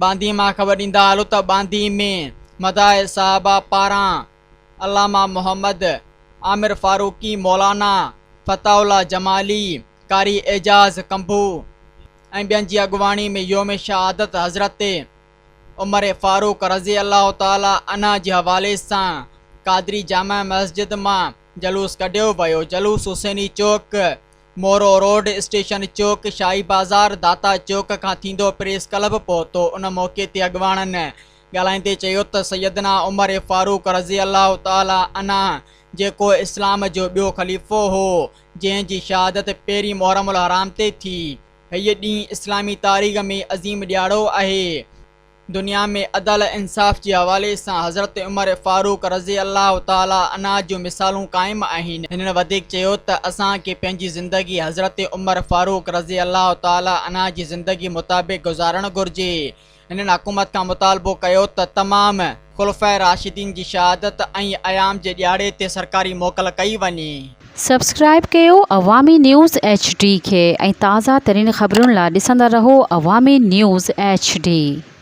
बांदी मां ख़बर ॾींदा हलो त बांदी में मदाए साहबा पारां अल्लामा मोहम्मद आमिर फारूकी, मौलाना फताउल्ला जमाली, कारी एजाज़ कंभू ऐं ॿियनि जी अॻुवाणी में योम शहादत हज़रत उमर फारूक रज़ी अल्लाह ताला अन्हा जे हवाले सां कादरी जामा मस्जिद मां जलूस कढियो वियो। जलूस हुसैनी चौक, मोरो रोड, स्टेशन चौक, शाही बाज़ार, दाता चौक खां थींदो प्रेस क्लब पहुतो। उन मौक़े ते अॻुवाणनि ॻाल्हाईंदे चयो त सैयदना उमर फारूक रज़ी अल्लाह ताला अन्हा जेको इस्लाम जो ॿियो ख़लीफ़ो हो, जंहिं जी शहादत पहिरीं मुहर्रमुल हराम ते थी, हीअ ॾींहुं इस्लामी तारीख़ में अज़ीम ॾियारो आहे। दुनिया में अदल इंसाफ़ जे हवाले सां हज़रत उमर फारूक रज़ी अल्लाह ताला अन्हा जूं मिसालूं क़ाइमु आहिनि। हिननि वधीक चयो त असांखे पंहिंजी ज़िंदगी हज़रत उमर फारूक रज़ी अल्लाह ताला अन्हा जी ज़िंदगी मुताबिक़ गुज़ारणु घुरिजे। हिननि हुकूमत खां मुतालबो कयो त तमामु खुलफ़ाए राशिदीन जी शहादत ऐं अयाम जे ॾियारे ते सरकारी मोकल कई वञे। सब्सक्राइब कयो अवामी न्यूज़ HD खे ऐं ताज़ा तरीन ख़बरुनि लाइ ॾिसंदा रहो अवामी न्यूज़ HD।